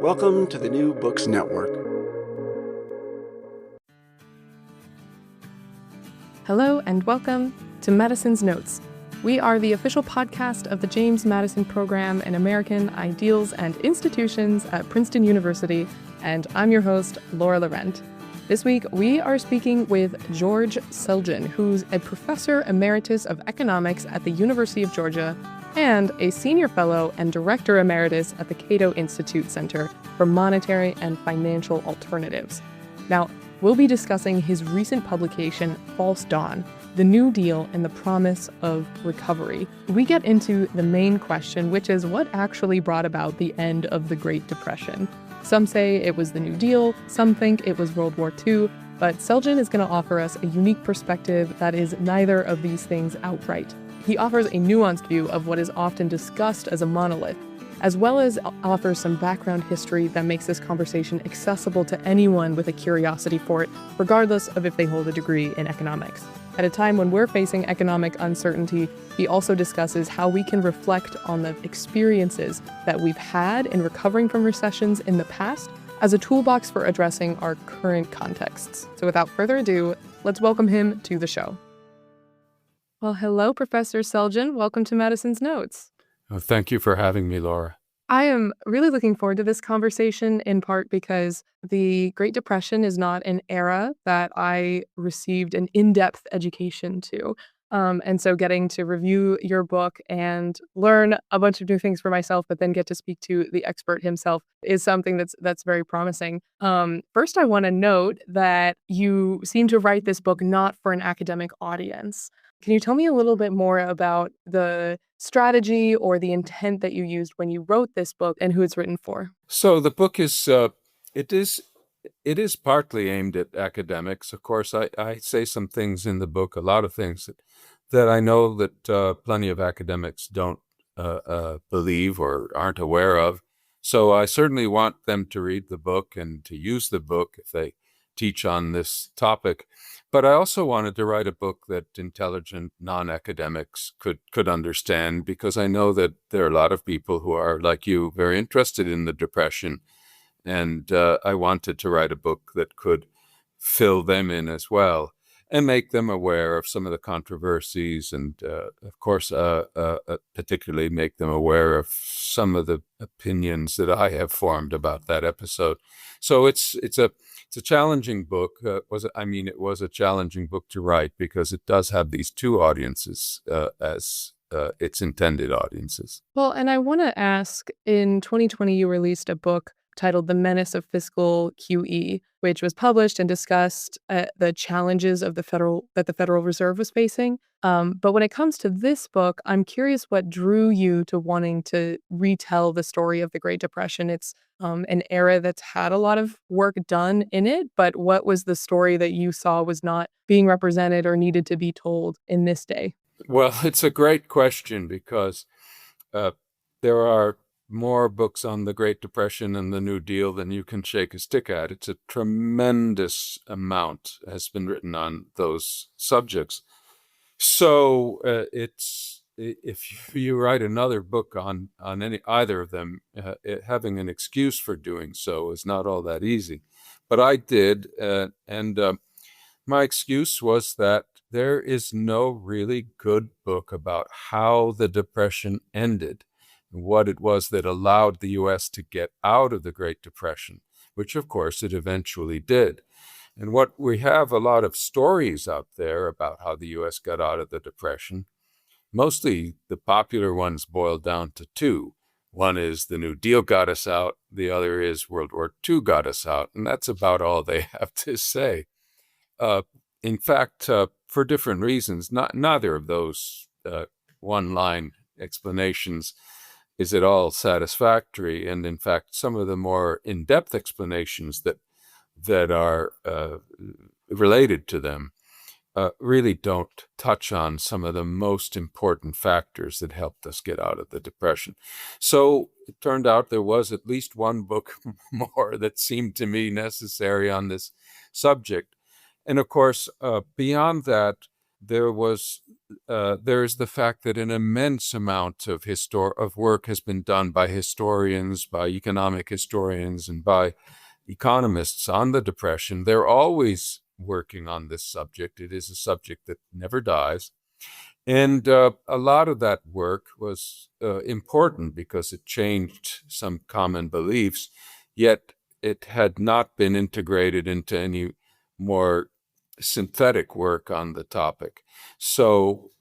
Welcome to the New Books Network. Hello and welcome to Madison's Notes. We are the official podcast of the James Madison Program in American Ideals and Institutions at Princeton University, and I'm your host, Laura Laurent. This week, we are speaking with George Selgin, who's a professor emeritus of economics at the University of Georgia and a senior fellow and director emeritus at the Cato Institute Center for Monetary and Financial Alternatives. Now, we'll be discussing his recent publication, False Dawn, the New Deal and the Promise of Recovery. We get into the main question, which is what actually brought about the end of the Great Depression. Some say it was the New Deal, some think it was World War II, but Selgin is going to offer us a unique perspective that is neither of these things outright. He offers a nuanced view of what is often discussed as a monolith, as well as offers some background history that makes this conversation accessible to anyone with a curiosity for it, regardless of if they hold a degree in economics. At a time when we're facing economic uncertainty, he also discusses how we can reflect on the experiences that we've had in recovering from recessions in the past as a toolbox for addressing our current contexts. So without further ado, let's welcome him to the show. Well, hello, Professor Selgin. Welcome to Madison's Notes. Oh, thank you for having me, Laura. I am really looking forward to this conversation, in part because the Great Depression is not an era that I received an in-depth education to. And so getting to review your book and learn a bunch of new things for myself, but then get to speak to the expert himself is something that's very promising. First, I want to note that you seem to write this book not for an academic audience. Can you tell me a little bit more about the strategy or the intent that you used when you wrote this book and who it's written for? So the book is it is partly aimed at academics. Of course, I say some things in the book, a lot of things that I know that plenty of academics don't believe or aren't aware of. So I certainly want them to read the book and to use the book if they teach on this topic. But I also wanted to write a book that intelligent non-academics could understand, because I know that there are a lot of people who are, like you, very interested in the Depression. And I wanted to write a book that could fill them in as well and make them aware of some of the controversies and, of course, particularly make them aware of some of the opinions that I have formed about that episode. So it's a challenging book. It was a challenging book to write because it does have these two audiences as its intended audiences. Well, and I want to ask, in 2020, you released a book titled The Menace of Fiscal QE, which was published and discussed the challenges of the Federal Reserve was facing. But when it comes to this book, I'm curious what drew you to wanting to retell the story of the Great Depression. It's an era that's had a lot of work done in it, but what was the story that you saw was not being represented or needed to be told in this day? Well, it's a great question because there are more books on the Great Depression and the New Deal than you can shake a stick at. It's a tremendous amount has been written on those subjects. So if you write another book on either of them, having an excuse for doing so is not all that easy. But I did, and my excuse was that there is no really good book about how the Depression ended, what it was that allowed the U.S. to get out of the Great Depression, which of course it eventually did. And what we have a lot of stories out there about how the U.S. got out of the Depression. Mostly the popular ones boil down to two. One is the New Deal got us out. The other is World War II got us out. And that's about all they have to say. In fact, for different reasons, neither of those one-line explanations is at all satisfactory. And in fact, some of the more in-depth explanations that are related to them really don't touch on some of the most important factors that helped us get out of the Depression. So it turned out there was at least one book more that seemed to me necessary on this subject. And of course, beyond that, there's the fact that an immense amount of work has been done by historians, by economic historians, and by economists on the Depression. They're always working on this subject. It is a subject that never dies. And a lot of that work was important because it changed some common beliefs, yet it had not been integrated into any more synthetic work on the topic. So,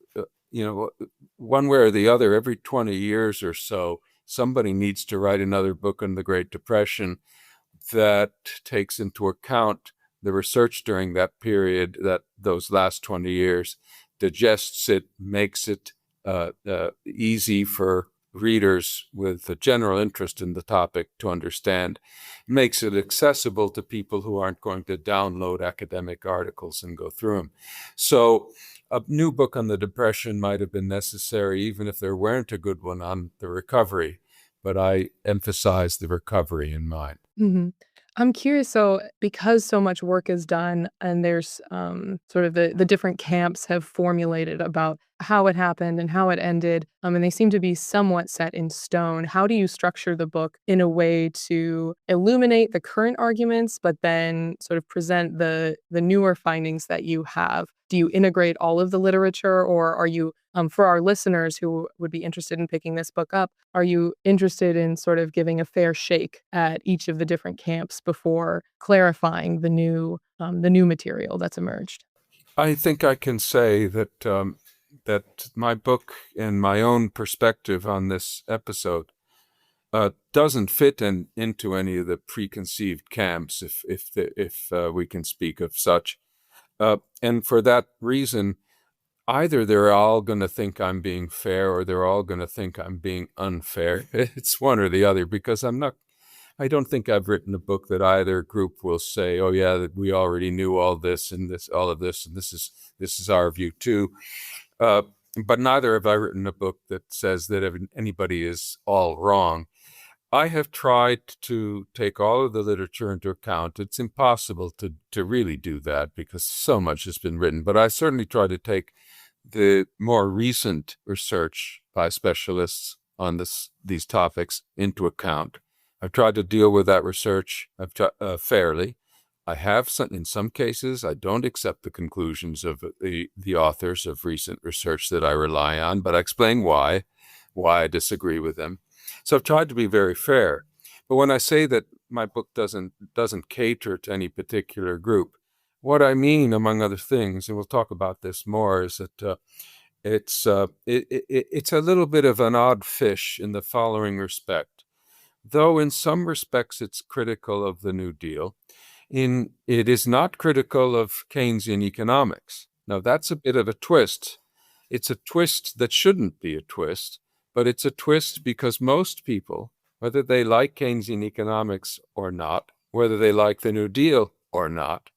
one way or the other, every 20 years or so, somebody needs to write another book on the Great Depression that takes into account the research during that period, that those last 20 years, digests it, makes it easy for readers with a general interest in the topic to understand, makes it accessible to people who aren't going to download academic articles and go through them. So a new book on the Depression might have been necessary, even if there weren't a good one on the recovery, but I emphasize the recovery in mine. Mm-hmm. I'm curious, so because so much work is done and there's sort of the different camps have formulated about how it happened and how it ended, and they seem to be somewhat set in stone, how do you structure the book in a way to illuminate the current arguments, but then sort of present the newer findings that you have? Do you integrate all of the literature, or are you, for our listeners who would be interested in picking this book up, are you interested in sort of giving a fair shake at each of the different camps before clarifying the new material that's emerged? I think I can say that that my book and my own perspective on this episode doesn't fit into any of the preconceived camps, if we can speak of such. And for that reason, either they're all going to think I'm being fair or they're all going to think I'm being unfair. It's one or the other, because I don't think I've written a book that either group will say, oh yeah, that we already knew all of this, and this is our view too. But neither have I written a book that says that anybody is all wrong. I have tried to take all of the literature into account. It's impossible to really do that because so much has been written, but I certainly try to take the more recent research by specialists on these topics into account. I've tried to deal with that research fairly. I have, in some cases, I don't accept the conclusions of the authors of recent research that I rely on, but I explain why I disagree with them. So I've tried to be very fair. But when I say that my book doesn't cater to any particular group, what I mean, among other things, and we'll talk about this more, is that it's a little bit of an odd fish in the following respect. Though in some respects it's critical of the New Deal, it is not critical of Keynesian economics. Now that's a bit of a twist. It's a twist that shouldn't be a twist, but it's a twist because most people, whether they like Keynesian economics or not, whether they like the New Deal or not,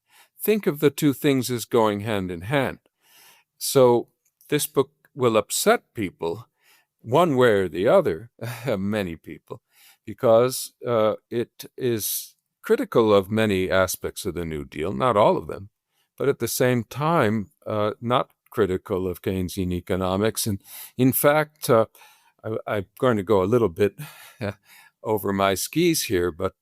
think of the two things as going hand in hand. So this book will upset people one way or the other, many people, because it is critical of many aspects of the New Deal, not all of them, but at the same time, not critical of Keynesian economics. And in fact, I'm going to go a little bit over my skis here, but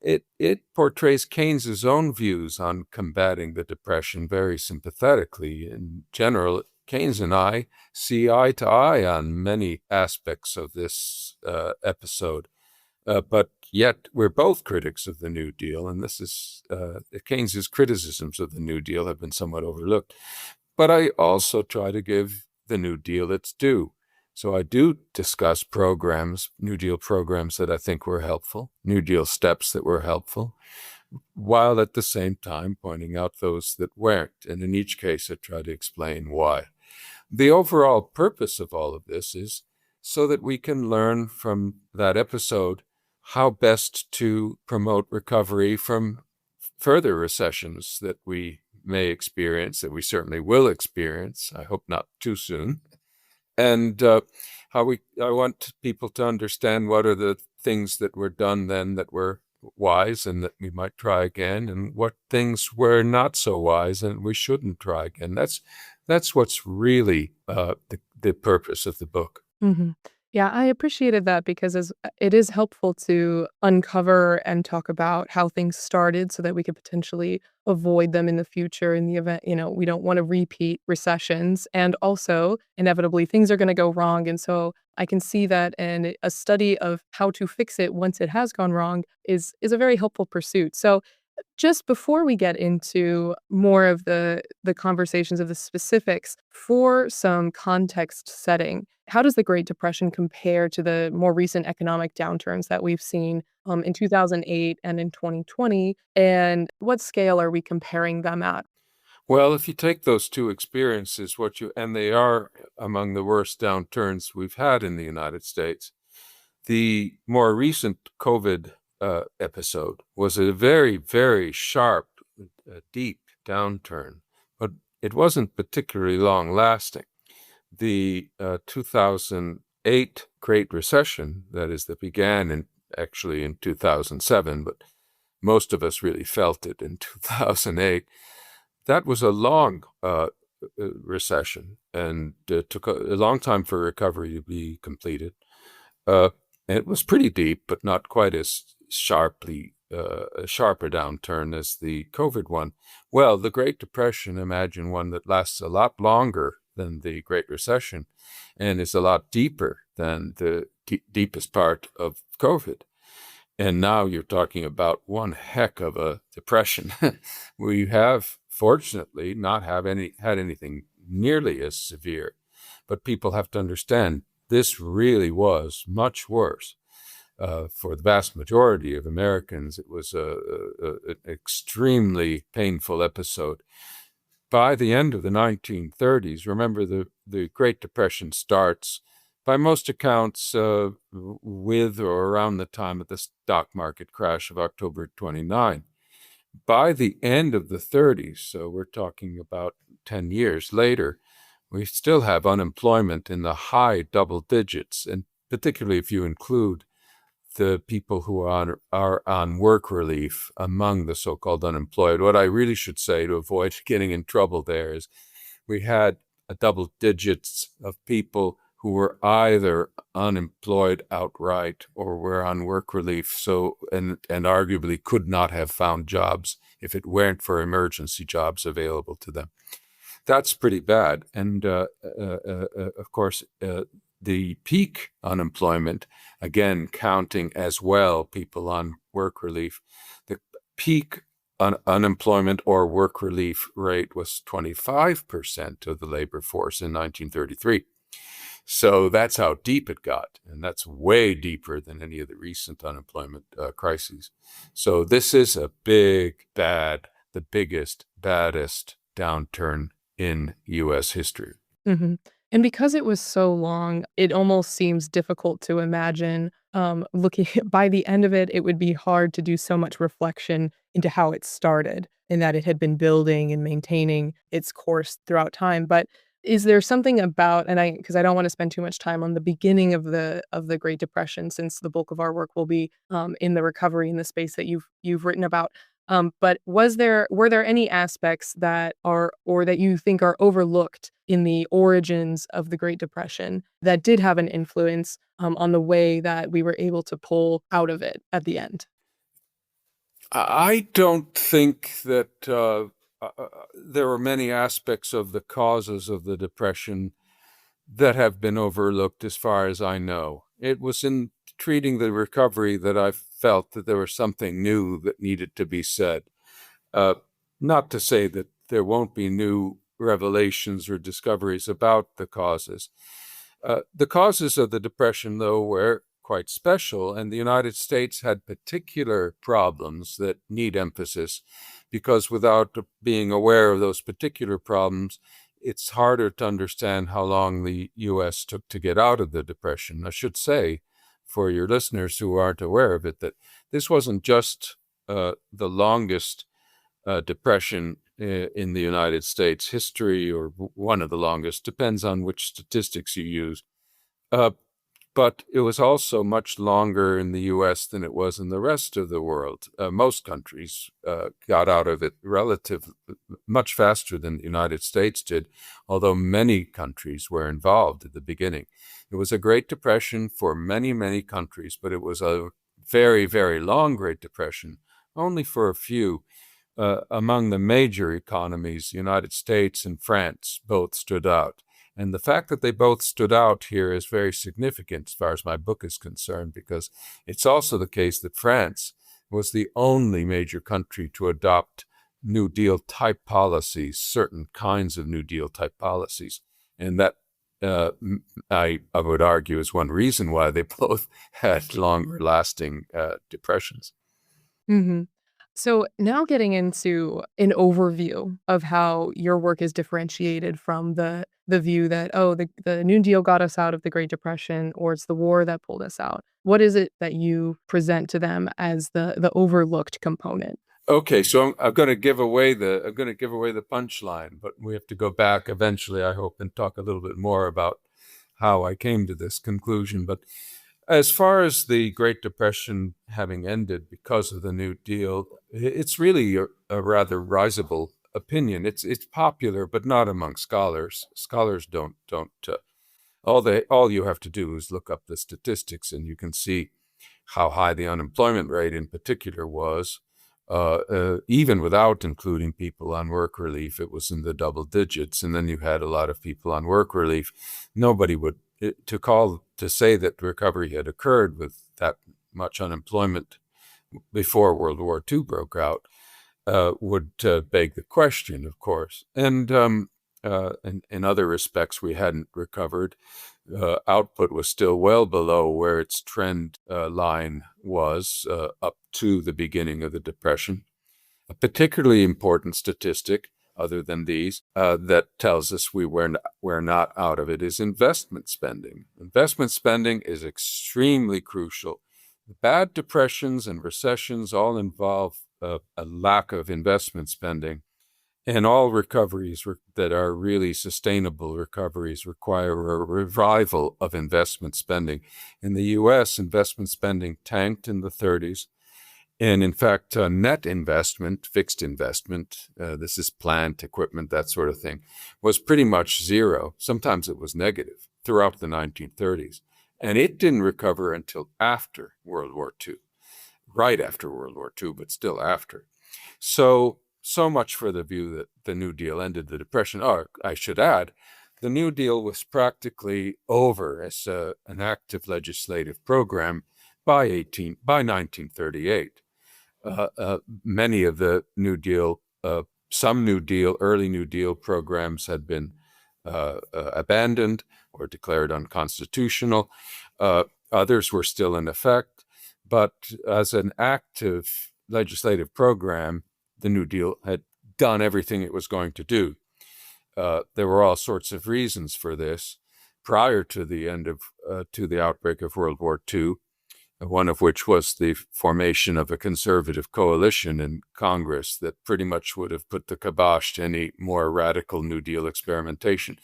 it portrays Keynes's own views on combating the Depression very sympathetically. In general, Keynes and I see eye to eye on many aspects of this episode, but yet we're both critics of the New Deal, and this is Keynes's criticisms of the New Deal have been somewhat overlooked. But I also try to give the New Deal its due. So I do discuss programs, New Deal programs that I think were helpful, New Deal steps that were helpful, while at the same time pointing out those that weren't. And in each case, I try to explain why. The overall purpose of all of this is so that we can learn from that episode how best to promote recovery from further recessions that we may experience, that we certainly will experience, I hope not too soon. And I want people to understand what are the things that were done then that were wise and that we might try again, and what things were not so wise and we shouldn't try again. That's what's really the purpose of the book. Mhm. Yeah, I appreciated that because it is helpful to uncover and talk about how things started so that we could potentially avoid them in the future in the event, we don't want to repeat recessions. And also, inevitably, things are going to go wrong. And so I can see that, and a study of how to fix it once it has gone wrong is a very helpful pursuit. So just before we get into more of the conversations of the specifics, for some context setting, how does the Great Depression compare to the more recent economic downturns that we've seen in 2008 and in 2020? And what scale are we comparing them at? Well, if you take those two experiences, and they are among the worst downturns we've had in the United States, the more recent COVID episode was a very, very sharp, deep downturn, but it wasn't particularly long lasting. The 2008 Great Recession, that began actually in 2007, but most of us really felt it in 2008. That was a long recession, and took a long time for recovery to be completed. It was pretty deep, but not quite as a sharper downturn as the COVID one. Well, the Great Depression, imagine one that lasts a lot longer than the Great Recession and is a lot deeper than the deepest part of COVID. And now you're talking about one heck of a depression. We have, fortunately, not had anything nearly as severe, but people have to understand this really was much worse. For the vast majority of Americans, it was an extremely painful episode. By the end of the 1930s, remember the Great Depression starts, by most accounts, with or around the time of the stock market crash of October 29. By the end of the 30s, so we're talking about 10 years later, we still have unemployment in the high double digits, and particularly if you include the people who are on work relief among the so-called unemployed. What I really should say to avoid getting in trouble there is we had a double digits of people who were either unemployed outright or were on work relief, and arguably could not have found jobs if it weren't for emergency jobs available to them. That's pretty bad. And of course, the peak unemployment, again, counting as well people on work relief, the peak unemployment or work relief rate was 25% of the labor force in 1933. So that's how deep it got, and that's way deeper than any of the recent unemployment crises. So this is a big, bad, the biggest, baddest downturn in U.S. history. Mm-hmm. And because it was so long, it almost seems difficult to imagine looking by the end of it, it would be hard to do so much reflection into how it started and that it had been building and maintaining its course throughout time. But is there something about, because I don't want to spend too much time on the beginning of the Great Depression, since the bulk of our work will be in the recovery in the space that you've written about. But were there any aspects that are, or that you think are overlooked in the origins of the Great Depression that did have an influence on the way that we were able to pull out of it at the end? I don't think that there were many aspects of the causes of the Depression that have been overlooked as far as I know. It was in treating the recovery that I felt that there was something new that needed to be said. Not to say that there won't be new revelations or discoveries about the causes. The causes of the Depression, though, were quite special, and the United States had particular problems that need emphasis, because without being aware of those particular problems, it's harder to understand how long the U.S. took to get out of the Depression. I should say, for your listeners who aren't aware of it, that this wasn't just the longest depression in the United States history, or one of the longest, depends on which statistics you use. But it was also much longer in the U.S. than it was in the rest of the world. Most countries got out of it relatively much faster than the United States did, although many countries were involved at the beginning. It was a Great Depression for many, many countries, but it was a very, very long Great Depression, only for a few. Among the major economies, the United States and France both stood out. And the fact that they both stood out here is very significant as far as my book is concerned, because it's also the case that France was the only major country to adopt New Deal type policies, certain kinds of New Deal type policies. And that, I would argue, is one reason why they both had longer lasting depressions. Mm-hmm. So now getting into an overview of how your work is differentiated from the view that, oh, the New Deal got us out of the Great Depression, or it's the war that pulled us out. What is it that you present to them as the overlooked component? Okay, so I'm going to give away the punchline, but we have to go back eventually, I hope, and talk a little bit more about how I came to this conclusion. But as far as the Great Depression having ended because of the New Deal, it's really a rather risible opinion. It's popular, but not among scholars. Scholars don't. All you have to do is look up the statistics, and you can see how high the unemployment rate in particular was. Even without including people on work relief, it was in the double digits. And then you had a lot of people on work relief. Nobody would to say that recovery had occurred with that much unemployment before World War II broke out would beg the question, of course. And in other respects, we hadn't recovered. Output was still well below where its trend line was up to the beginning of the Depression. A particularly important statistic, other than these, that tells us we're not out of it is investment spending. Investment spending is extremely crucial. Bad depressions and recessions all involve a lack of investment spending. And all recoveries that are really sustainable recoveries require a revival of investment spending. In the U.S., investment spending tanked in the 30s. And in fact, net investment, fixed investment, this is plant, equipment, that sort of thing, was pretty much zero. Sometimes it was negative throughout the 1930s. And it didn't recover until after World War II, right after World War II, but still after. So much for the view that the New Deal ended the Depression. Or I should add, the New Deal was practically over as an active legislative program by 1938. Many of the New Deal, some New Deal, early New Deal programs had been abandoned or declared unconstitutional. Others were still in effect. But as an active legislative program, the New Deal had done everything it was going to do. There were all sorts of reasons for this. Prior to the outbreak of World War II, one of which was the formation of a conservative coalition in Congress that pretty much would have put the kibosh to any more radical New Deal experimentation.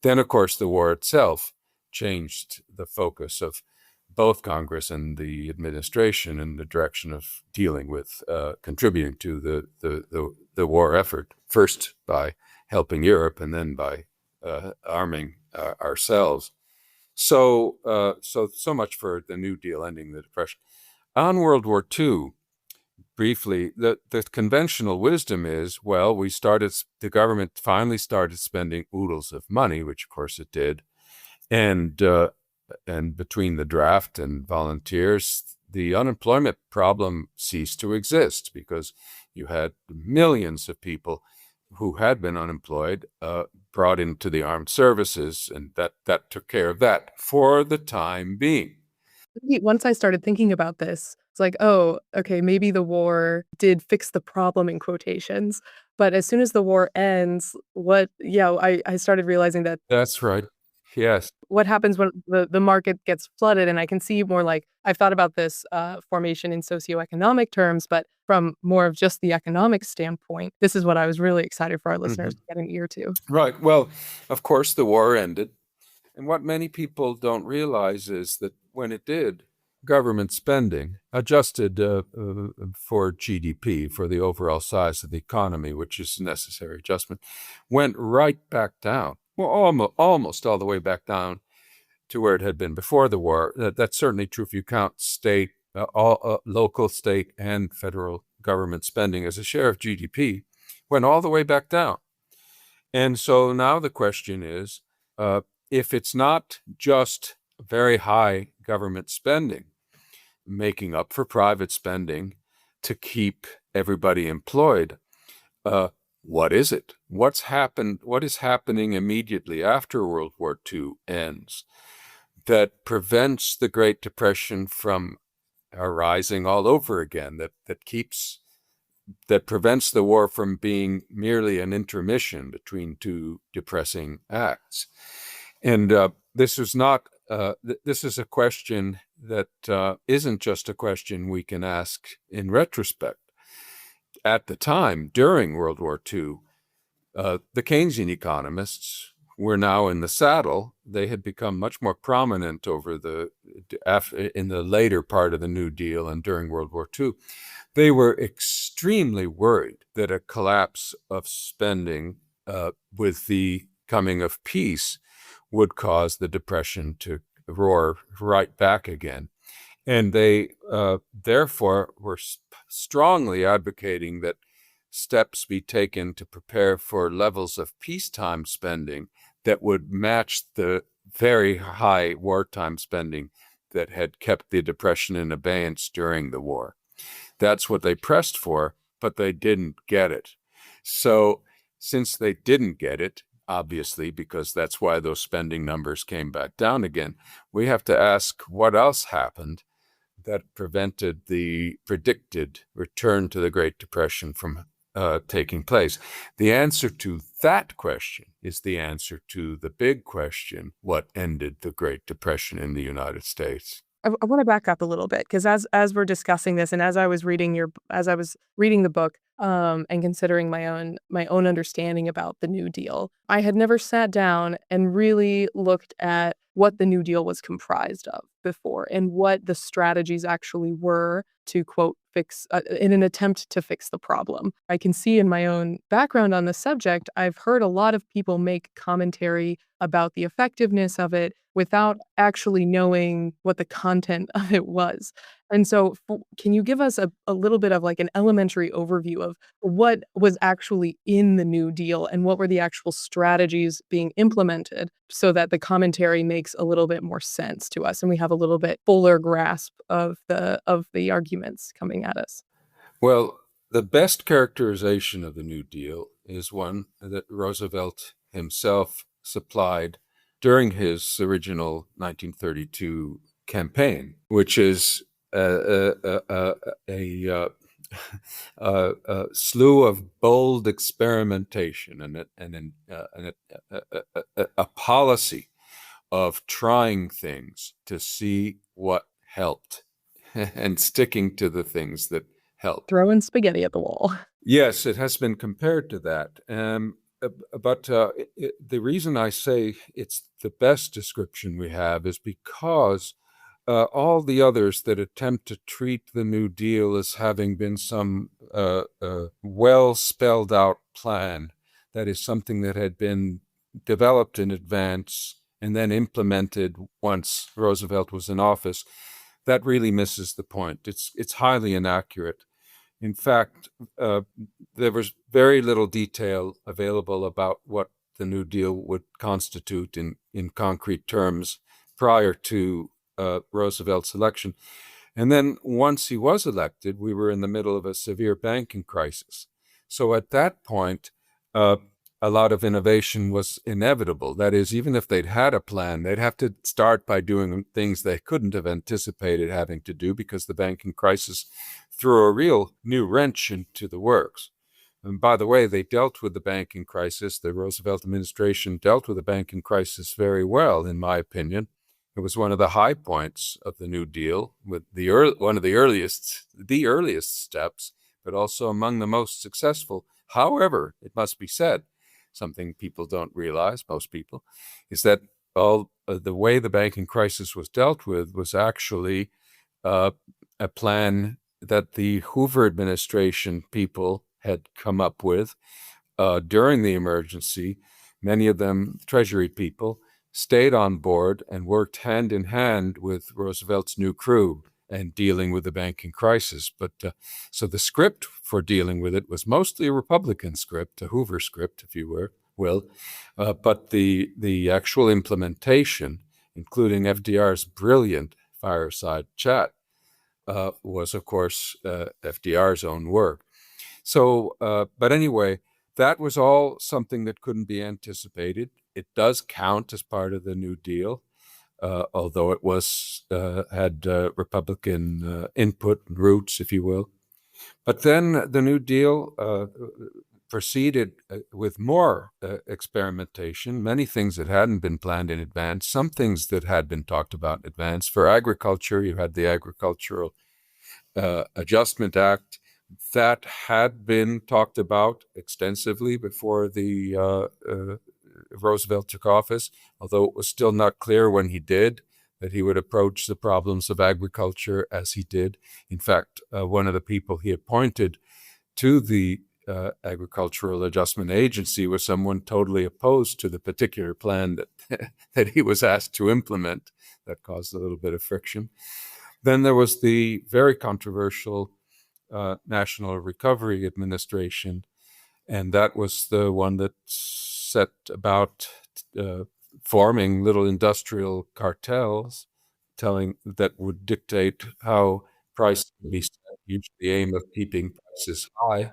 Then, of course, the war itself changed the focus of both Congress and the administration in the direction of dealing with, contributing to the war effort, first by helping Europe and then by arming ourselves. So much for the New Deal ending the Depression. On World War II, briefly, the conventional wisdom is, well, the government finally started spending oodles of money, which of course it did, and between the draft and volunteers, the unemployment problem ceased to exist because you had millions of people who had been unemployed brought into the armed services, and that took care of that for the time being. Once I started thinking about this, it's like, oh, okay, maybe the war did fix the problem in quotations. But as soon as the war ends, I started realizing that That's right. Yes. what happens when the market gets flooded. And I can see more like, I've thought about this formation in socioeconomic terms, but from more of just the economic standpoint, this is what I was really excited for our listeners to get an ear to. Right. Well, of course, the war ended. And what many people don't realize is that when it did, government spending, adjusted for GDP, for the overall size of the economy, which is a necessary adjustment, went right back down. Well, almost all the way back down to where it had been before the war. That's certainly true if you count state, local, state, and federal government spending as a share of GDP, went all the way back down. And so now the question is, if it's not just very high government spending, making up for private spending to keep everybody employed, what is it? What's happened? What is happening immediately after World War II ends that prevents the Great Depression from arising all over again, that prevents the war from being merely an intermission between two depressing acts? And this is a question that isn't just a question we can ask in retrospect. At the time, during World War II, the Keynesian economists were now in the saddle. They had become much more prominent in the later part of the New Deal and during World War II. They were extremely worried that a collapse of spending with the coming of peace would cause the Depression to roar right back again. And they therefore were strongly advocating that steps be taken to prepare for levels of peacetime spending that would match the very high wartime spending that had kept the Depression in abeyance during the war. That's what they pressed for, but they didn't get it. So since they didn't get it, obviously, because that's why those spending numbers came back down again, we have to ask what else happened that prevented the predicted return to the Great Depression from taking place. The answer to that question is the answer to the big question: what ended the Great Depression in the United States? I want to back up a little bit, because as we're discussing this, and as I was reading the book, and considering my own understanding about the New Deal, I had never sat down and really looked at what the New Deal was comprised of before, and what the strategies actually were to, quote, fix in an attempt to fix the problem. I can see in my own background on the subject, I've heard a lot of people make commentary about the effectiveness of it without actually knowing what the content of it was. And so can you give us a little bit of like an elementary overview of what was actually in the New Deal and what were the actual strategies being implemented, so that the commentary makes a little bit more sense to us and we have a little bit fuller grasp of the arguments coming at us? Well, the best characterization of the New Deal is one that Roosevelt himself supplied during his original 1932 campaign, which is a slew of bold experimentation and a policy of trying things to see what helped and sticking to the things that helped. Throwing spaghetti at the wall. Yes, it has been compared to that. But the reason I say it's the best description we have is because all the others that attempt to treat the New Deal as having been some well spelled out plan, that is something that had been developed in advance and then implemented once Roosevelt was in office, that really misses the point. It's highly inaccurate. In fact, there was very little detail available about what the New Deal would constitute in concrete terms prior to Roosevelt's election. And then once he was elected, we were in the middle of a severe banking crisis. So at that point, a lot of innovation was inevitable. That is, even if they'd had a plan, they'd have to start by doing things they couldn't have anticipated having to do, because the banking crisis threw a real new wrench into the works. And by the way, they dealt with the banking crisis. The Roosevelt administration dealt with the banking crisis very well, in my opinion. It was one of the high points of the New Deal, with one of the earliest steps, but also among the most successful. However, it must be said, something people don't realize, most people, is that all the way the banking crisis was dealt with was actually a plan that the Hoover administration people had come up with during the emergency. Many of them Treasury people stayed on board and worked hand in hand with Roosevelt's new crew and dealing with the banking crisis. But so the script for dealing with it was mostly a Republican script, a Hoover script, if you will. But the actual implementation, including FDR's brilliant fireside chat, was, of course, FDR's own work. So, but anyway, that was all something that couldn't be anticipated. It does count as part of the New Deal, although it was had Republican input and roots, if you will. But then the New Deal proceeded with more experimentation, many things that hadn't been planned in advance, some things that had been talked about in advance. For agriculture, you had the Agricultural Adjustment Act that had been talked about extensively before the Roosevelt took office, although it was still not clear when he did that he would approach the problems of agriculture as he did. In fact, one of the people he appointed to the Agricultural Adjustment Agency was someone totally opposed to the particular plan that that he was asked to implement. That caused a little bit of friction. Then there was the very controversial National Recovery Administration, and that was the one that set about forming little industrial cartels, that would dictate how prices would be set, usually the aim of keeping prices high.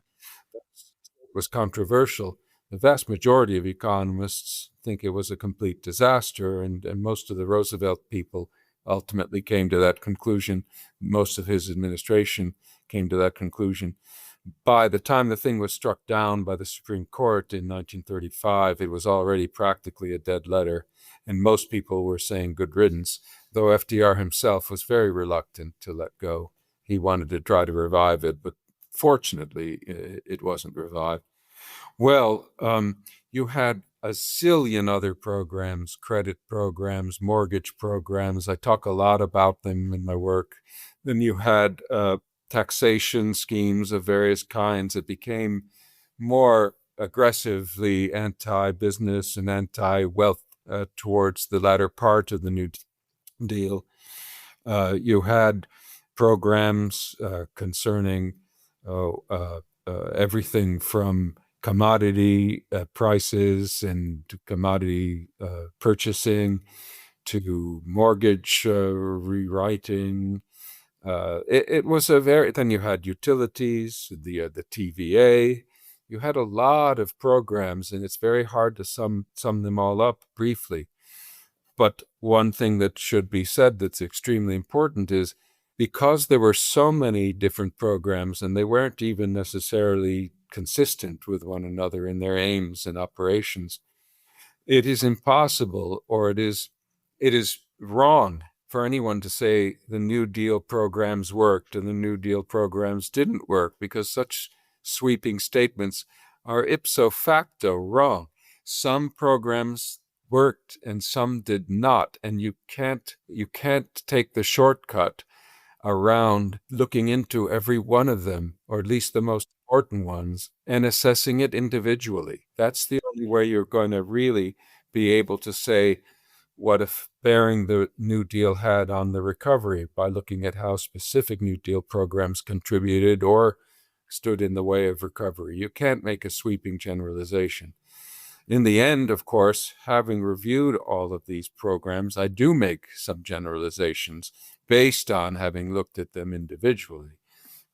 It was controversial. The vast majority of economists think it was a complete disaster, and most of the Roosevelt people ultimately came to that conclusion. Most of his administration came to that conclusion. By the time the thing was struck down by the Supreme Court in 1935, it was already practically a dead letter, and most people were saying good riddance, though FDR himself was very reluctant to let go. He wanted to try to revive it, but fortunately, it wasn't revived. Well, you had a zillion other programs, credit programs, mortgage programs. I talk a lot about them in my work. Then you had taxation schemes of various kinds that became more aggressively anti-business and anti-wealth towards the latter part of the New Deal. You had programs concerning everything from commodity prices and commodity purchasing to mortgage rewriting. It was then you had utilities, the TVA. You had a lot of programs, and it's very hard to sum them all up briefly. But one thing that should be said that's extremely important is, because there were so many different programs and they weren't even necessarily consistent with one another in their aims and operations, it is impossible, or it is wrong for anyone to say the New Deal programs worked and the New Deal programs didn't work, because such sweeping statements are ipso facto wrong. Some programs worked and some did not, and you can't take the shortcut around looking into every one of them, or at least the most important ones, and assessing it individually. That's the only way you're going to really be able to say what if bearing the New Deal had on the recovery, by looking at how specific New Deal programs contributed or stood in the way of recovery. You can't make a sweeping generalization. In the end, of course, having reviewed all of these programs, I do make some generalizations based on having looked at them individually.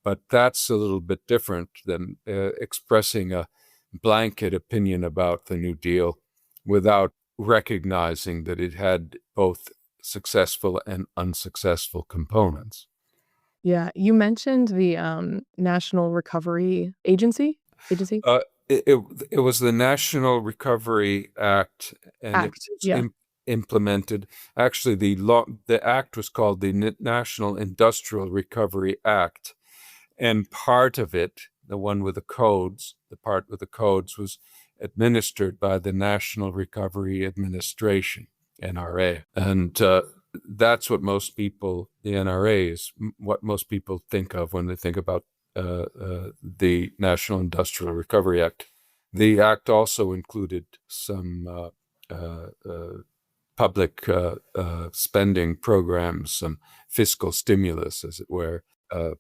But that's a little bit different than expressing a blanket opinion about the New Deal without recognizing that it had both successful and unsuccessful components. Yeah, you mentioned the National Recovery Agency? It was the National Recovery Act, and it was implemented. Actually, the act was called the National Industrial Recovery Act, and part of it, the one with the codes, was administered by the National Recovery Administration. NRA. And that's what most people, the NRA is what most people think of when they think about the National Industrial Recovery Act. The act also included some public spending programs, some fiscal stimulus, as it were,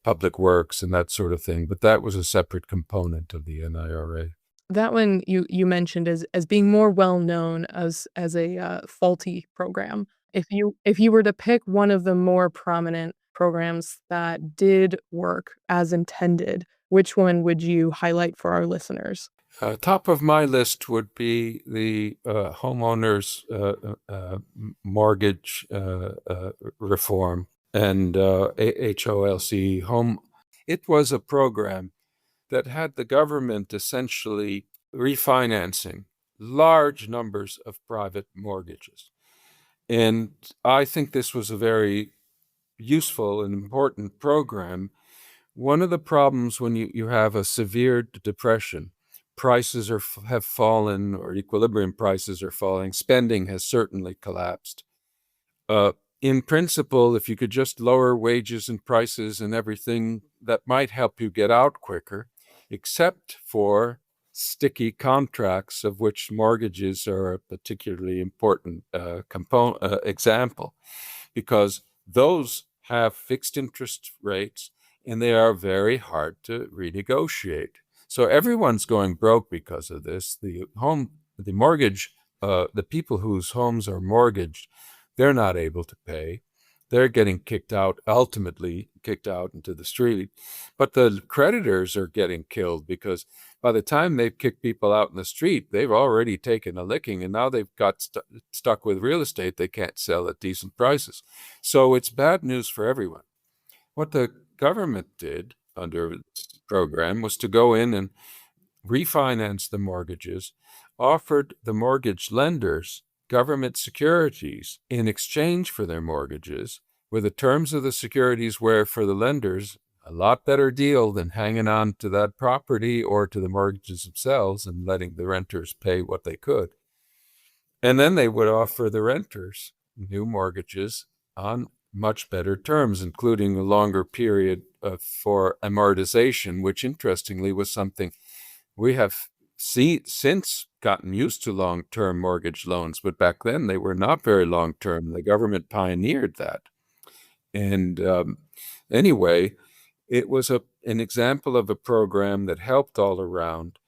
public works and that sort of thing. But that was a separate component of the NIRA. That one you mentioned as being more well known as a faulty program. If you were to pick one of the more prominent programs that did work as intended, which one would you highlight for our listeners? Top of my list would be the homeowners mortgage reform and HOLC home. It was a program that had the government essentially refinancing large numbers of private mortgages. And I think this was a very useful and important program. One of the problems when you have a severe depression, prices have fallen, or equilibrium prices are falling, spending has certainly collapsed. In principle, if you could just lower wages and prices and everything, that might help you get out quicker, except for sticky contracts, of which mortgages are a particularly important example, because those have fixed interest rates and they are very hard to renegotiate. So everyone's going broke because of this. The mortgage, the people whose homes are mortgaged, they're not able to pay. They're getting ultimately kicked out into the street. But the creditors are getting killed because by the time they've kicked people out in the street, they've already taken a licking, and now they've got stuck with real estate they can't sell at decent prices. So it's bad news for everyone. What the government did under this program was to go in and refinance the mortgages, offered the mortgage lenders government securities in exchange for their mortgages, where the terms of the securities were for the lenders a lot better deal than hanging on to that property or to the mortgages themselves and letting the renters pay what they could. And then they would offer the renters new mortgages on much better terms, including a longer period for amortization, which interestingly was something we have since gotten used to long-term mortgage loans, but back then they were not very long-term. The government pioneered that. And anyway, it was an example of a program that helped all around,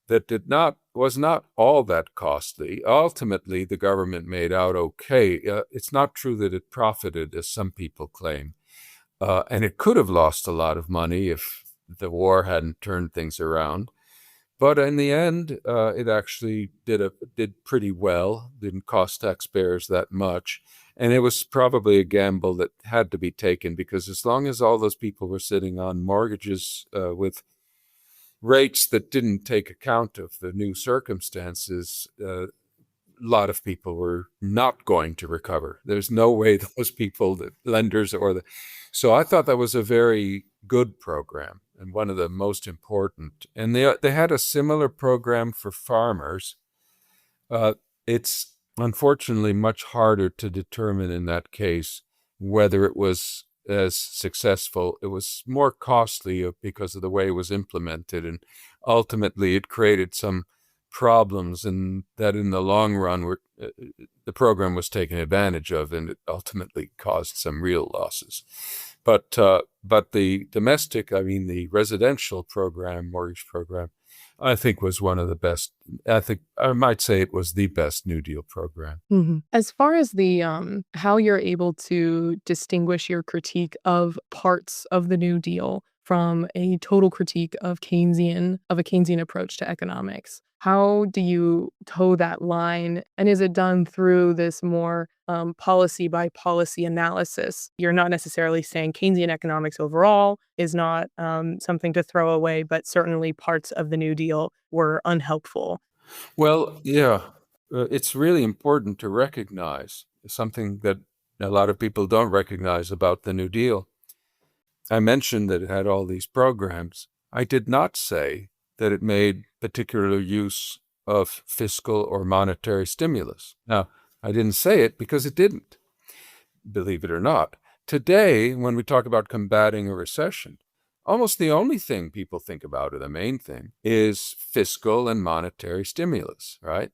that was not all that costly. Ultimately, the government made out okay. It's not true that it profited, as some people claim. And it could have lost a lot of money if the war hadn't turned things around. But in the end, it actually did pretty well, didn't cost taxpayers that much. And it was probably a gamble that had to be taken, because as long as all those people were sitting on mortgages with rates that didn't take account of the new circumstances, a lot of people were not going to recover. There's no way those people, the lenders So I thought that was a very good program and one of the most important. And they had a similar program for farmers. It's unfortunately much harder to determine in that case whether it was as successful. It was more costly because of the way it was implemented, and ultimately it created some problems, and that in the long run the program was taken advantage of, and it ultimately caused some real losses. But the the residential program, mortgage program, I think was one of the best. I think I might say it was the best New Deal program. Mm-hmm. As far as the how you're able to distinguish your critique of parts of the New Deal from a total critique of a Keynesian approach to economics, how do you toe that line? And is it done through this more policy by policy analysis? You're not necessarily saying Keynesian economics overall is not something to throw away, but certainly parts of the New Deal were unhelpful. Well, yeah, it's really important to recognize something that a lot of people don't recognize about the New Deal. I mentioned that it had all these programs. I did not say that it made particular use of fiscal or monetary stimulus. Now, I didn't say it because it didn't, believe it or not. Today, when we talk about combating a recession, almost the only thing people think about, or the main thing, is fiscal and monetary stimulus, right?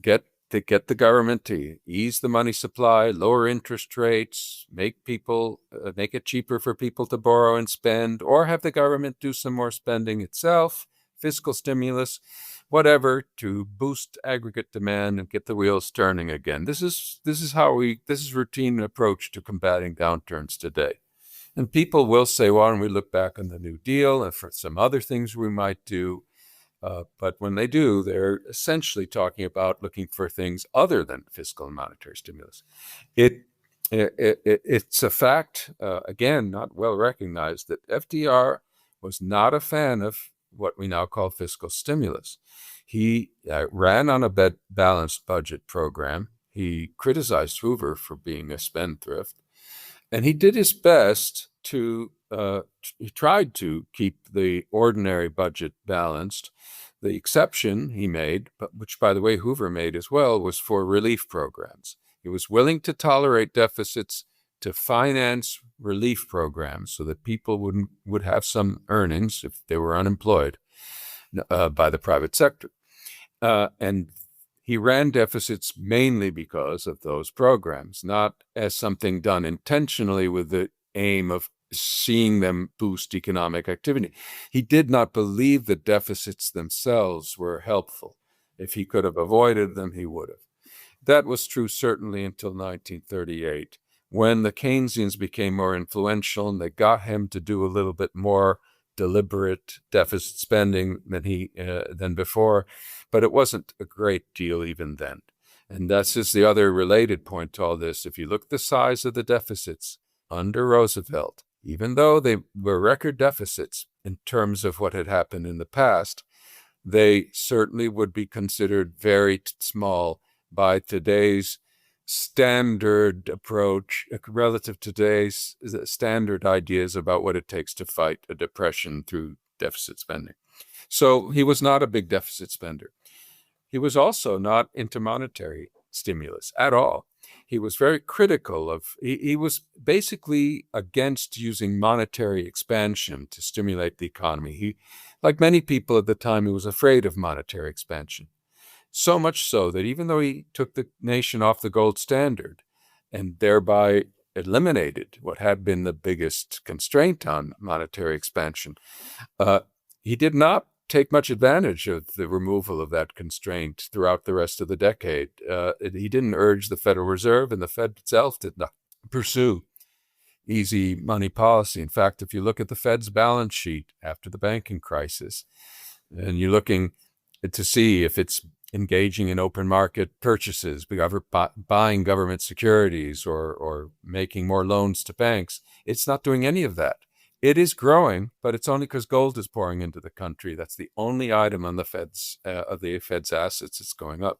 Get the government to ease the money supply, lower interest rates, make it cheaper for people to borrow and spend, or have the government do some more spending itself, fiscal stimulus, whatever, to boost aggregate demand and get the wheels turning again. This is routine approach to combating downturns today. And people will say, well, and we look back on the New Deal and for some other things we might do. But when they do, they're essentially talking about looking for things other than fiscal and monetary stimulus. It's a fact, again, not well recognized, that FDR was not a fan of what we now call fiscal stimulus. He ran on a balanced budget program. He criticized Hoover for being a spendthrift. And he did his best he tried to keep the ordinary budget balanced. The exception he made, which by the way Hoover made as well, was for relief programs. He was willing to tolerate deficits to finance relief programs so that people would have some earnings if they were unemployed by the private sector. And he ran deficits mainly because of those programs, not as something done intentionally with the aim of seeing them boost economic activity. He did not believe that deficits themselves were helpful. If he could have avoided them, he would have. That was true certainly until 1938, when the Keynesians became more influential and they got him to do a little bit more deliberate deficit spending than before. But it wasn't a great deal even then. And that's just the other related point to all this. If you look at the size of the deficits under Roosevelt, even though they were record deficits in terms of what had happened in the past, they certainly would be considered very small by today's standard approach, relative to today's standard ideas about what it takes to fight a depression through deficit spending. So he was not a big deficit spender. He was also not into monetary stimulus at all. He was very critical he was basically against using monetary expansion to stimulate the economy. Like many people at the time, he was afraid of monetary expansion. So much so that even though he took the nation off the gold standard and thereby eliminated what had been the biggest constraint on monetary expansion, he did not take much advantage of the removal of that constraint throughout the rest of the decade. He didn't urge the Federal Reserve, and the Fed itself did not pursue easy money policy. In fact, if you look at the Fed's balance sheet after the banking crisis, and you're looking to see if it's engaging in open market purchases, buying government securities or making more loans to banks, it's not doing any of that. It is growing, but it's only because gold is pouring into the country. That's the only item on the Fed's assets that's going up.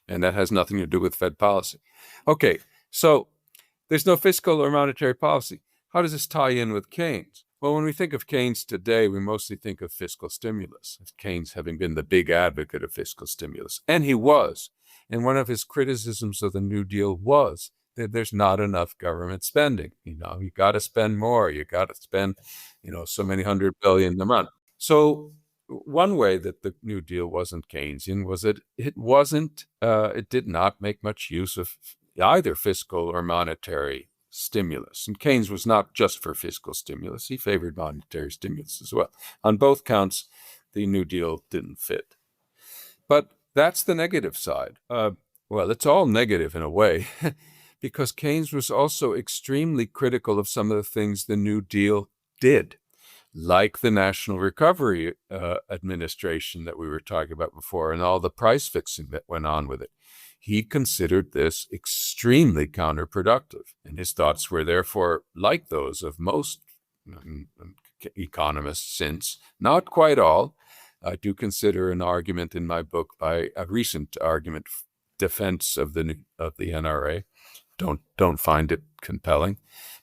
And that has nothing to do with Fed policy. Okay, so there's no fiscal or monetary policy. How does this tie in with Keynes? Well, when we think of Keynes today, we mostly think of fiscal stimulus, Keynes having been the big advocate of fiscal stimulus. And he was. And one of his criticisms of the New Deal was that there's not enough government spending. You got to spend more. You got to spend, so many $100 billion a month. So one way that the New Deal wasn't Keynesian was that it did not make much use of either fiscal or monetary stimulus. And Keynes was not just for fiscal stimulus. He favored monetary stimulus as well. On both counts, the New Deal didn't fit. But that's the negative side. Well, it's all negative in a way, because Keynes was also extremely critical of some of the things the New Deal did, like the National Recovery Administration that we were talking about before and all the price fixing that went on with it. He considered this extremely counterproductive, and his thoughts were therefore like those of most economists since. Not quite all. I do consider an argument in my book by a recent argument defense of the NRA. Don't find it compelling.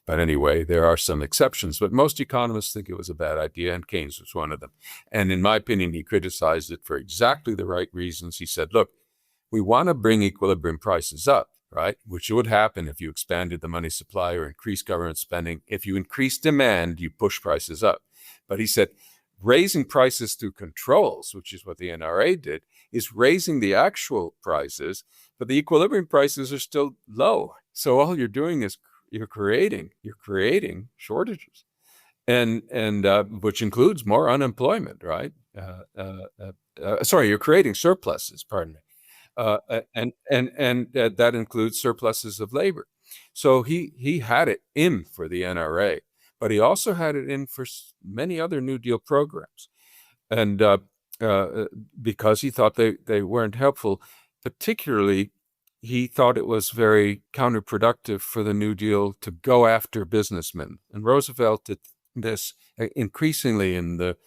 But anyway, there are some exceptions. But most economists think it was a bad idea, and Keynes was one of them. And in my opinion, he criticized it for exactly the right reasons. He said, look, we want to bring equilibrium prices up, right? Which would happen if you expanded the money supply or increased government spending. If you increase demand, you push prices up. But he said, raising prices through controls, which is what the NRA did, is raising the actual prices, but the equilibrium prices are still low. So all you're doing is you're creating shortages, and which includes more unemployment, right? Sorry, you're creating surpluses. Pardon me, and that includes surpluses of labor. So he had it in for the NRA, but he also had it in for many other New Deal programs, and because he thought they weren't helpful, particularly. He thought it was very counterproductive for the New Deal to go after businessmen. And Roosevelt did this increasingly in the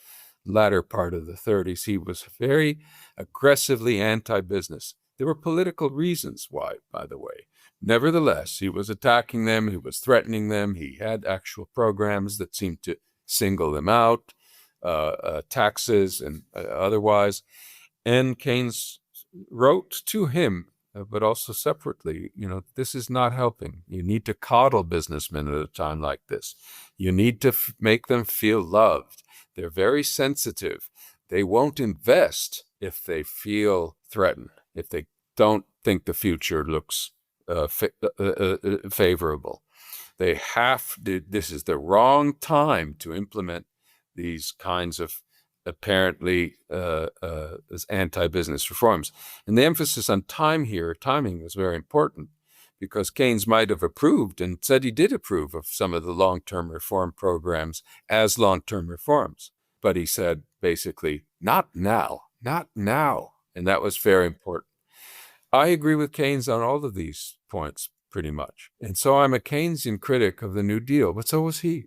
latter part of the 30s. He was very aggressively anti-business. There were political reasons why, by the way. Nevertheless, he was attacking them. He was threatening them. He had actual programs that seemed to single them out, taxes and otherwise. And Keynes wrote to him, but also separately, this is not helping. You need to coddle businessmen at a time like this. You need to make them feel loved. They're very sensitive. They won't invest if they feel threatened, if they don't think the future looks favorable. They have to, this is the wrong time to implement these kinds of apparently as anti-business reforms. And the emphasis on timing was very important, because Keynes might have approved and said he did approve of some of the long-term reform programs as long-term reforms. But he said basically, not now. And that was very important. I agree with Keynes on all of these points, pretty much. And so I'm a Keynesian critic of the New Deal, but so was he.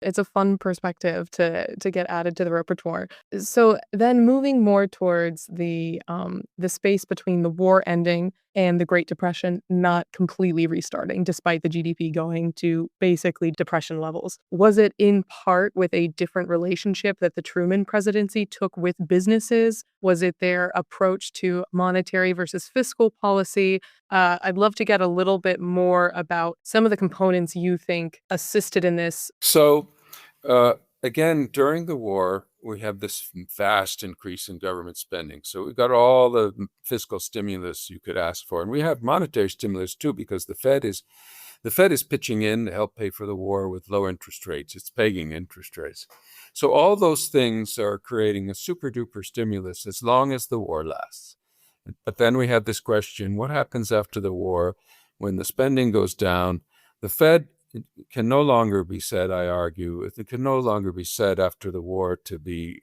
It's a fun perspective to get added to the repertoire. So then moving more towards the space between the war ending and the Great Depression not completely restarting, despite the GDP going to basically depression levels. Was it in part with a different relationship that the Truman presidency took with businesses? Was it their approach to monetary versus fiscal policy? I'd love to get a little bit more about some of the components you think assisted in this. So, again, during the war, we have this vast increase in government spending. So we got all the fiscal stimulus you could ask for. And we have monetary stimulus too, because the Fed is pitching in to help pay for the war with low interest rates. It's pegging interest rates. So all those things are creating a super duper stimulus as long as the war lasts. But then we have this question, what happens after the war when the spending goes down? The Fed can no longer be said, I argue, it can no longer be said after the war to be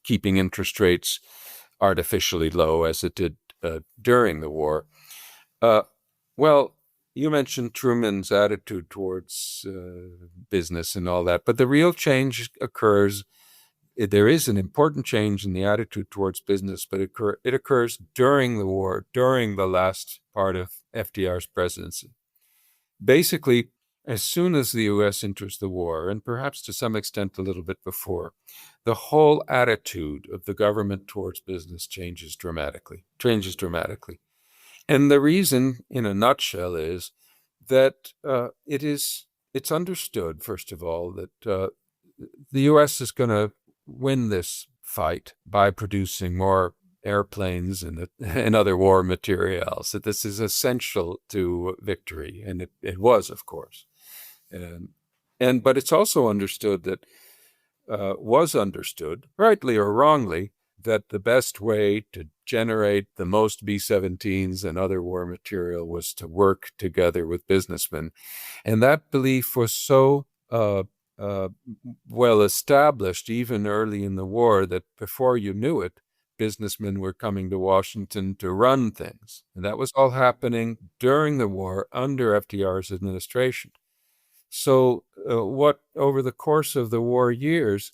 keeping interest rates artificially low as it did during the war. Well, you mentioned Truman's attitude towards business and all that, but the real change occurs. There is an important change in the attitude towards business, but it occurs during the war, during the last part of FDR's presidency. Basically, as soon as the U.S. enters the war, and perhaps to some extent a little bit before, the whole attitude of the government towards business changes dramatically. And the reason, in a nutshell, is that it's understood, first of all, that the U.S. is going to win this fight by producing more airplanes and other war materials, that this is essential to victory. And it was, of course. But it's also understood that, was understood, rightly or wrongly, that the best way to generate the most B-17s and other war material was to work together with businessmen. And that belief was so well established even early in the war that before you knew it, businessmen were coming to Washington to run things. And that was all happening during the war under FDR's administration. So over the course of the war years,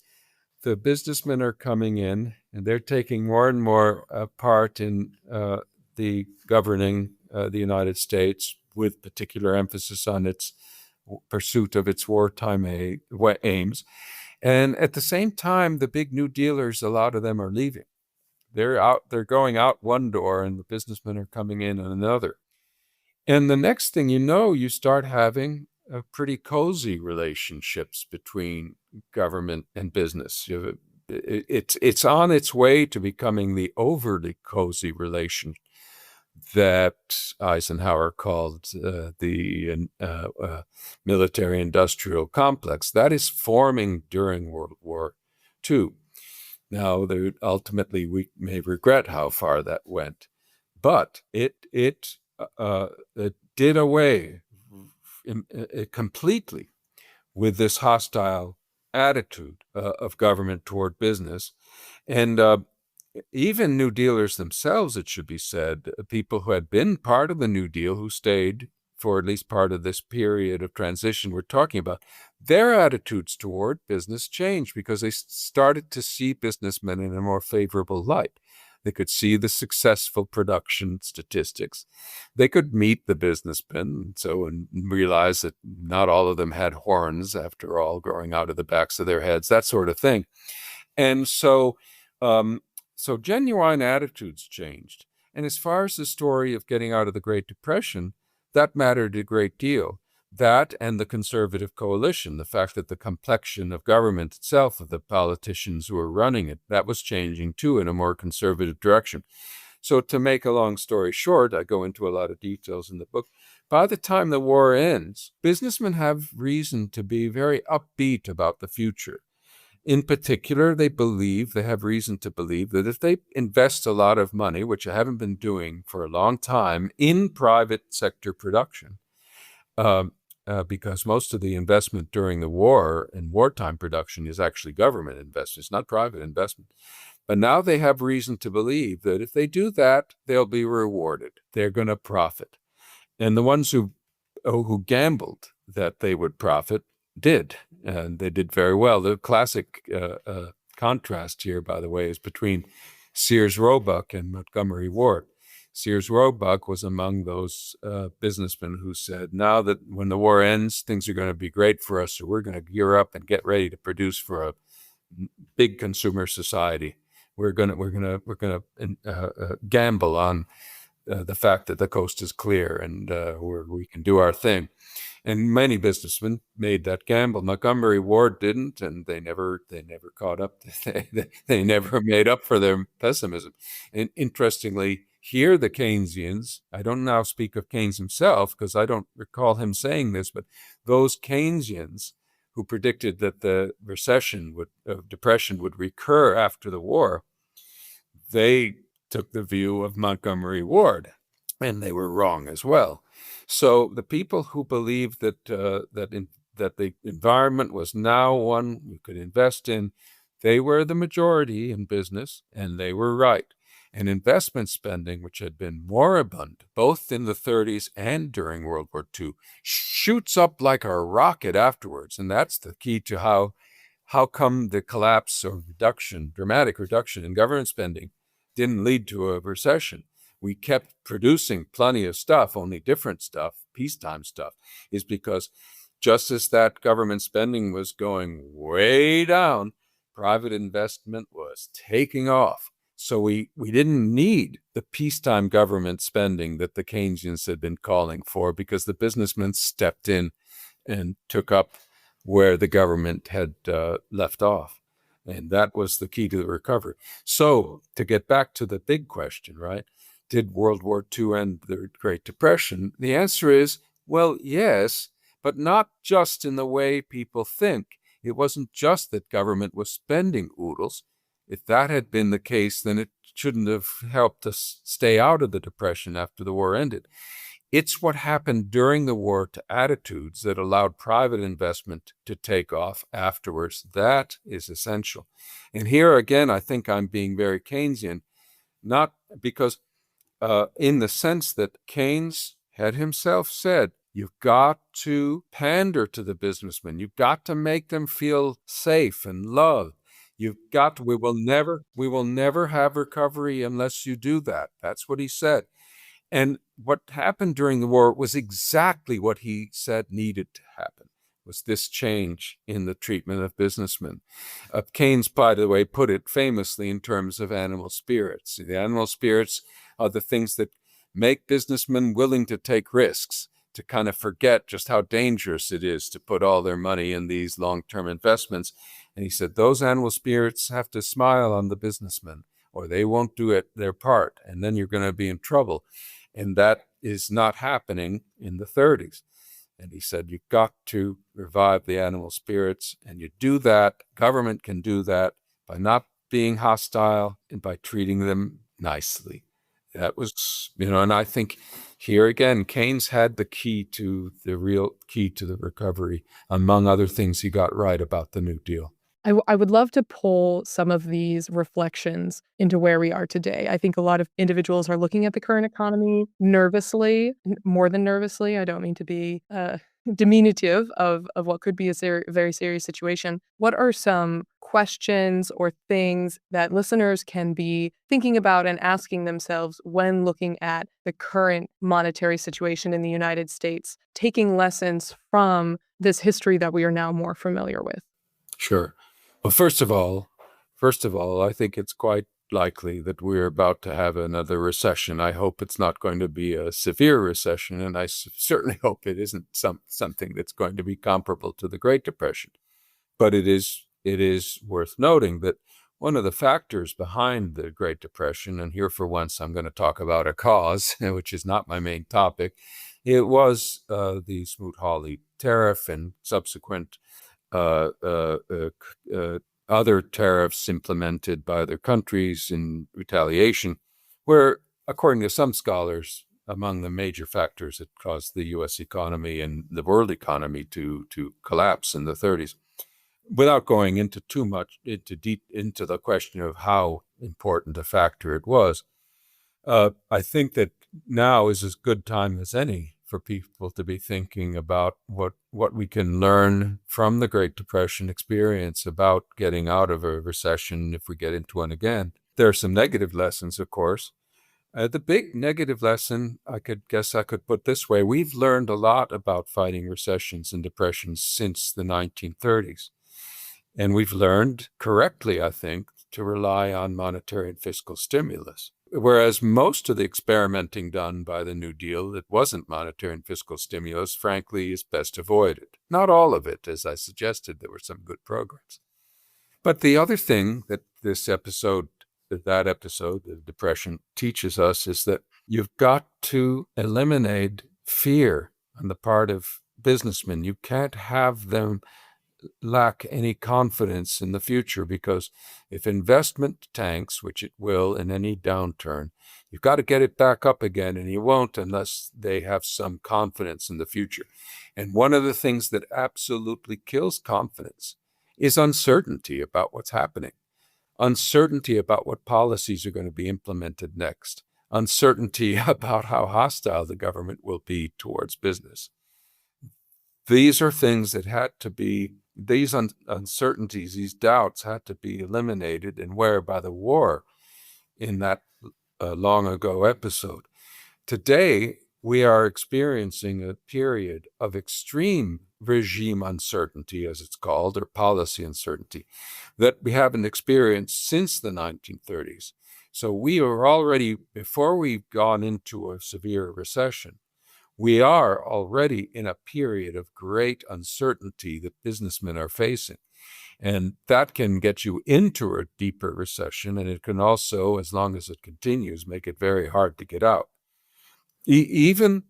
the businessmen are coming in and they're taking more and more part in the governing the United States, with particular emphasis on its pursuit of its wartime aims. And at the same time, the big New Dealers, a lot of them are leaving. They're going out one door and the businessmen are coming in another. And the next thing you know, you start having pretty cozy relationships between government and business. It's on its way to becoming the overly cozy relation that Eisenhower called the military-industrial complex. That is forming during World War II. Now, ultimately, we may regret how far that went, but it did away completely with this hostile attitude of government toward business. And even New Dealers themselves, it should be said, people who had been part of the New Deal, who stayed for at least part of this period of transition we're talking about, their attitudes toward business changed because they started to see businessmen in a more favorable light. They could see the successful production statistics. They could meet the businessmen and realize that not all of them had horns, after all, growing out of the backs of their heads, that sort of thing. And so genuine attitudes changed. And as far as the story of getting out of the Great Depression, that mattered a great deal. That and the conservative coalition, the fact that the complexion of government itself, of the politicians who were running it, that was changing too in a more conservative direction. So to make a long story short, I go into a lot of details in the book. By the time the war ends, businessmen have reason to be very upbeat about the future. In particular, they have reason to believe that if they invest a lot of money, which I haven't been doing for a long time, in private sector production, because most of the investment during the war and wartime production is actually government investment, it's not private investment. But now they have reason to believe that if they do that, they'll be rewarded. They're going to profit. And the ones who gambled that they would profit did, and they did very well. The classic contrast here, by the way, is between Sears Roebuck and Montgomery Ward. Sears Roebuck was among those businessmen who said, now that when the war ends, things are going to be great for us, so we're going to gear up and get ready to produce for a big consumer society. We're going to gamble on the fact that the coast is clear and we can do our thing. And many businessmen made that gamble. Montgomery Ward didn't, and they never caught up. They never made up for their pessimism. And interestingly, here the Keynesians, I don't now speak of Keynes himself because I don't recall him saying this, but those Keynesians who predicted that the depression would recur after the war, they took the view of Montgomery Ward, and they were wrong as well. So the people who believed that the environment was now one we could invest in, they were the majority in business, and they were right. And investment spending, which had been moribund both in the 30s and during World War II, shoots up like a rocket afterwards. And that's the key to how come the collapse or dramatic reduction in government spending didn't lead to a recession. We kept producing plenty of stuff, only different stuff, peacetime stuff, is because just as that government spending was going way down, private investment was taking off. So we didn't need the peacetime government spending that the Keynesians had been calling for, because the businessmen stepped in and took up where the government had left off. And that was the key to the recovery. So to get back to the big question, right? Did World War II end the Great Depression? The answer is, well, yes, but not just in the way people think. It wasn't just that government was spending oodles. If that had been the case, then it shouldn't have helped us stay out of the Depression after the war ended. It's what happened during the war to attitudes that allowed private investment to take off afterwards. That is essential. And here again, I think I'm being very Keynesian, not because in the sense that Keynes had himself said, you've got to pander to the businessmen. You've got to make them feel safe and loved. We will never have recovery unless you do that. That's what he said. And what happened during the war was exactly what he said needed to happen. was this change in the treatment of businessmen. Keynes, by the way, put it famously in terms of animal spirits. The animal spirits are the things that make businessmen willing to take risks, to kind of forget just how dangerous it is to put all their money in these long-term investments. And he said, those animal spirits have to smile on the businessmen, or they won't do their part, and then you're going to be in trouble. And that is not happening in the 30s. And he said, you've got to revive the animal spirits, and you do that, government can do that by not being hostile and by treating them nicely. That was, and I think here again, Keynes had the real key to the recovery, among other things he got right about the New Deal. I would love to pull some of these reflections into where we are today. I think a lot of individuals are looking at the current economy nervously, more than nervously. I don't mean to be diminutive of what could be a very serious situation. What are some questions or things that listeners can be thinking about and asking themselves when looking at the current monetary situation in the United States, taking lessons from this history that we are now more familiar with? Sure. Well, first of all, I think it's quite likely that we're about to have another recession. I hope it's not going to be a severe recession, and I certainly hope it isn't something that's going to be comparable to the Great Depression. But it is worth noting that one of the factors behind the Great Depression, and here for once I'm going to talk about a cause, which is not my main topic, it was the Smoot-Hawley tariff and subsequent other tariffs implemented by other countries in retaliation, were, according to some scholars, among the major factors that caused the U.S. economy and the world economy to collapse in the 30s. Without going into too much into the question of how important a factor it was, I think that now is as good time as any for people to be thinking about what we can learn from the Great Depression experience about getting out of a recession if we get into one again. There are some negative lessons, of course. The big negative lesson, I could put this way: we've learned a lot about fighting recessions and depressions since the 1930s. And we've learned correctly, I think, to rely on monetary and fiscal stimulus. Whereas most of the experimenting done by the New Deal that wasn't monetary and fiscal stimulus, frankly, is best avoided. Not all of it, as I suggested, there were some good programs. But the other thing that that episode, the Depression, teaches us is that you've got to eliminate fear on the part of businessmen. You can't have them lack any confidence in the future, because if investment tanks, which it will in any downturn, you've got to get it back up again, and you won't unless they have some confidence in the future. And one of the things that absolutely kills confidence is uncertainty about what's happening, uncertainty about what policies are going to be implemented next, uncertainty about how hostile the government will be towards business. These are things that had to be, these uncertainties, these doubts had to be eliminated, and where by the war in that long ago episode. Today, we are experiencing a period of extreme regime uncertainty, as it's called, or policy uncertainty, that we haven't experienced since the 1930s. So we are already, before we've gone into a severe recession, we are already in a period of great uncertainty that businessmen are facing. And that can get you into a deeper recession, and it can also, as long as it continues, make it very hard to get out. Even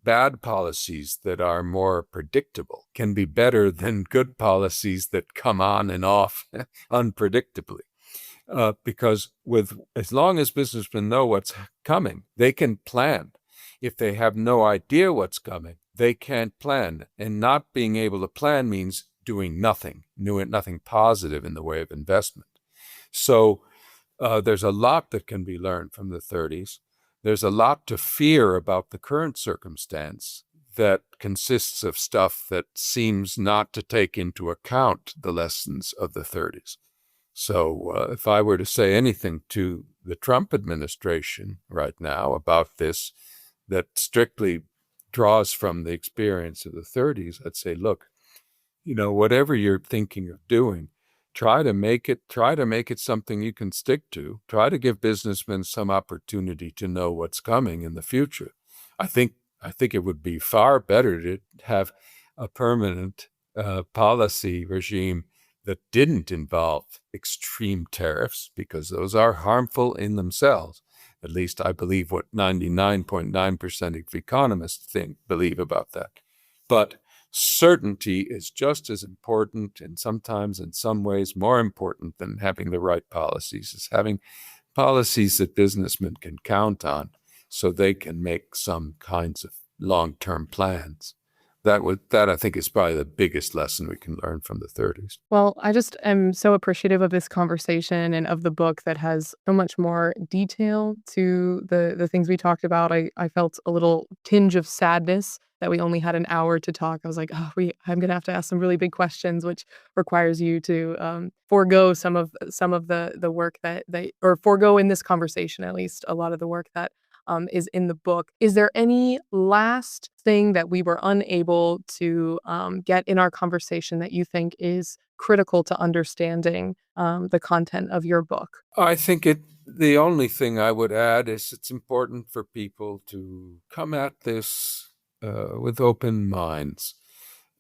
bad policies that are more predictable can be better than good policies that come on and off unpredictably. Because as long as businessmen know what's coming, they can plan. If they have no idea what's coming, they can't plan. And not being able to plan means doing nothing positive in the way of investment. So there's a lot that can be learned from the 30s. There's a lot to fear about the current circumstance that consists of stuff that seems not to take into account the lessons of the 30s. So if I were to say anything to the Trump administration right now about this, that strictly draws from the experience of the 30s, I'd say, look, whatever you're thinking of doing, try to make it something you can stick to. Try to give businessmen some opportunity to know what's coming in the future. I think it would be far better to have a permanent policy regime that didn't involve extreme tariffs, because those are harmful in themselves. At least I believe what 99.9% of economists believe about that. But certainty is just as important, and sometimes in some ways more important than having the right policies, is having policies that businessmen can count on so they can make some kinds of long-term plans. That I think is probably the biggest lesson we can learn from the 30s. Well, I just am so appreciative of this conversation and of the book that has so much more detail to the things we talked about. I felt a little tinge of sadness that we only had an hour to talk. I was like, I'm going to have to ask some really big questions, which requires you to forego some of the work that or forego in this conversation, at least, a lot of the work that is in the book. Is there any last thing that we were unable to get in our conversation that you think is critical to understanding the content of your book? I think the only thing I would add is it's important for people to come at this with open minds.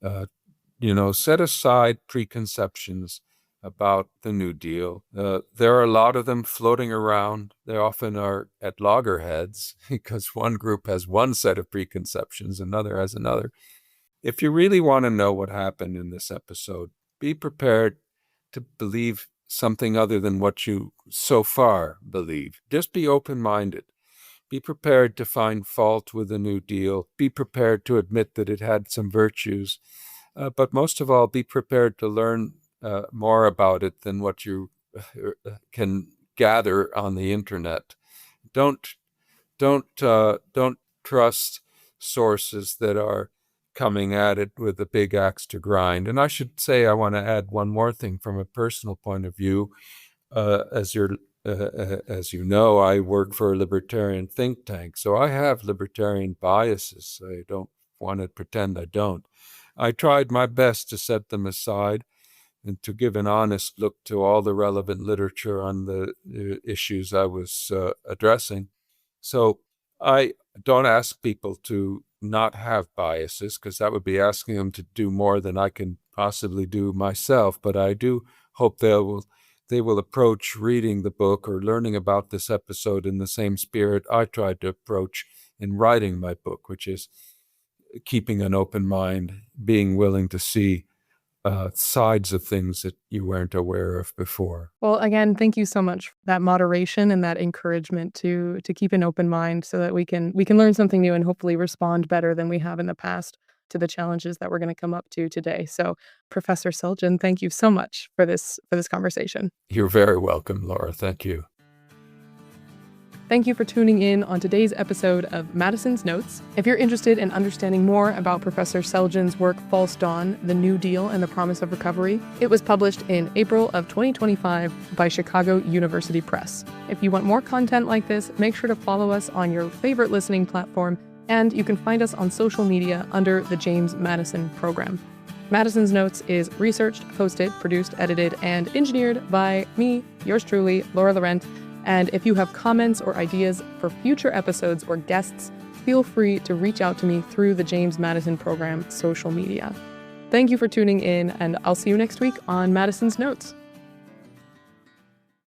Set aside preconceptions about the New Deal. There are a lot of them floating around. They often are at loggerheads because one group has one set of preconceptions, another has another. If you really want to know what happened in this episode, be prepared to believe something other than what you so far believe. Just be open-minded. Be prepared to find fault with the New Deal. Be prepared to admit that it had some virtues. But most of all, be prepared to learn more about it than what you can gather on the internet. Don't trust sources that are coming at it with a big axe to grind. And I should say, I want to add one more thing from a personal point of view. As you know, I work for a libertarian think tank, so I have libertarian biases. I don't want to pretend I don't. I tried my best to set them aside and to give an honest look to all the relevant literature on the issues I was addressing. So I don't ask people to not have biases, because that would be asking them to do more than I can possibly do myself. But I do hope they will approach reading the book or learning about this episode in the same spirit I tried to approach in writing my book, which is keeping an open mind, being willing to see sides of things that you weren't aware of before. Well, again, thank you so much for that moderation and that encouragement to keep an open mind so that we can learn something new and hopefully respond better than we have in the past to the challenges that we're going to come up to today. So, Professor Selgin, thank you so much for this conversation. You're very welcome, Laura. Thank you. Thank you for tuning in on today's episode of Madison's Notes. If you're interested in understanding more about Professor Selgin's work False Dawn, The New Deal and the Promise of Recovery, it was published in April of 2025 by Chicago University Press. If you want more content like this, make sure to follow us on your favorite listening platform, and you can find us on social media under the James Madison Program. Madison's Notes is researched, hosted, produced, edited, and engineered by me, yours truly, Laura Laurent. And if you have comments or ideas for future episodes or guests, feel free to reach out to me through the James Madison Program social media. Thank you for tuning in, and I'll see you next week on Madison's Notes.